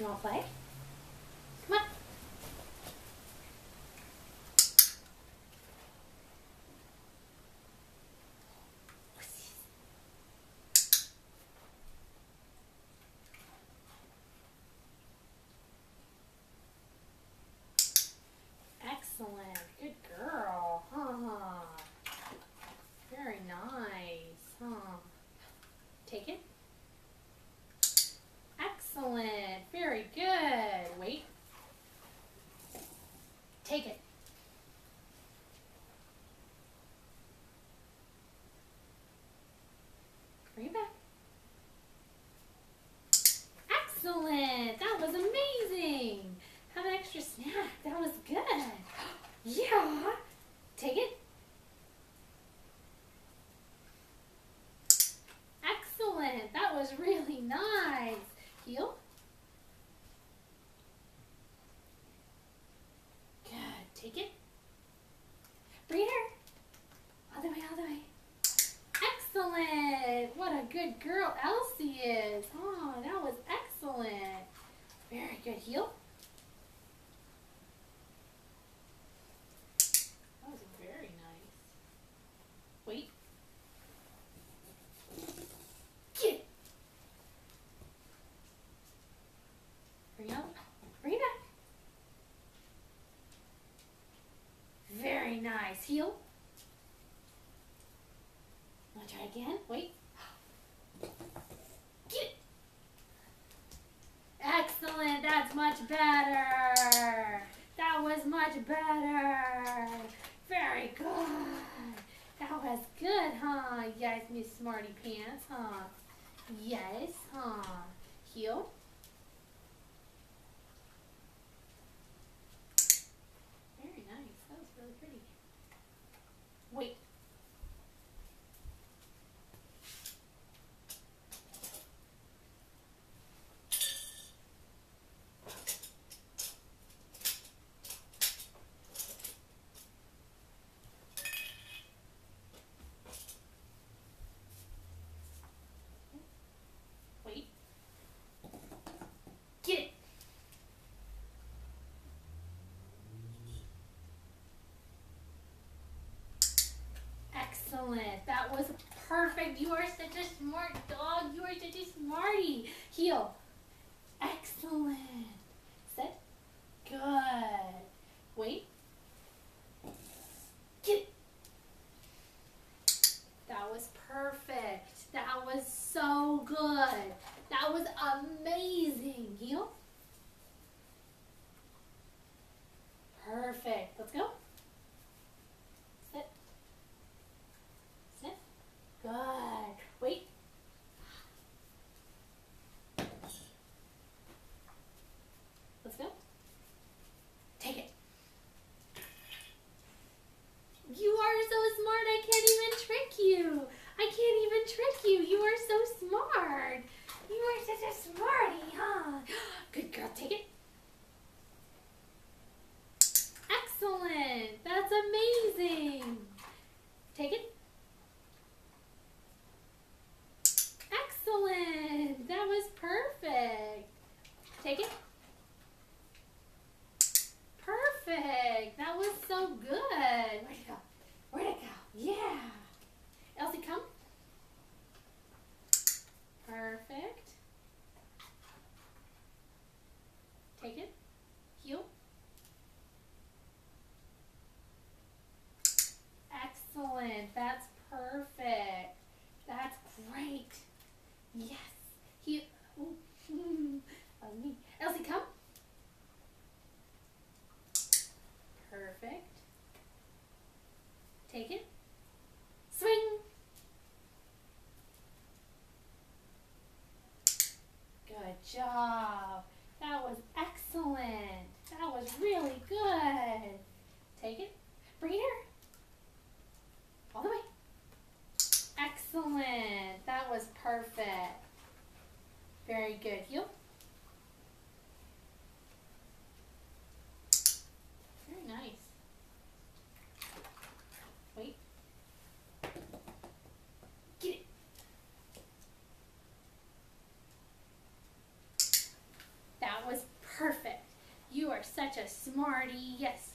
you want to play? Come on. Excellent. Good girl. Huh. Very nice. Huh. Take it. Excellent. Very good. Wait. Take it. Bring it back. Excellent. That was amazing. Have an extra snack. That was good. Yeah. Take it. Excellent. That was really nice. Heel. Good. Take it. Breather. All the way, all the way. Excellent. What a good girl Elsie is. Oh, that was excellent. Very good. Heel. That was very nice. Wait. Get it. Bring it up. Bring it back. Very nice. Heel. Want to try again? Wait. Get it. Excellent. That's much better. That was much better. Very good. That was good, huh? Yes, Miss Smarty Pants, huh? Yes, huh? Heel. Very nice. That was really pretty. Wait. Wait. Get it. Excellent. That was perfect. You are such a smart dog. You are such a smarty. Heel. Excellent. Sit. Good. Wait. Get it. That was perfect. That was so good. That was amazing. Heel. Perfect. Let's go. Sit. Sit. Good. Wait. Let's go. Take it. You are so smart, I can't even trick you. I can't even trick you. You are so smart. You are such a smarty, huh? Good girl, take it. Excellent. That's amazing. Take it. Excellent. That was perfect. Take it. Perfect. That was so good. Where'd it go? Where'd it go? Yeah. Elsie, come. Perfect. Take it. Heel. Excellent. That's perfect. That's great. Yes. Heel. Ooh. That was me. Elsie, come. Perfect. Take it. Swing. Good job. That was excellent. That was really good. Take it. Bring it here. All the way. Excellent. That was perfect. Very good. Heel. Very nice. Wait. Get it. That was such a smarty. Yes,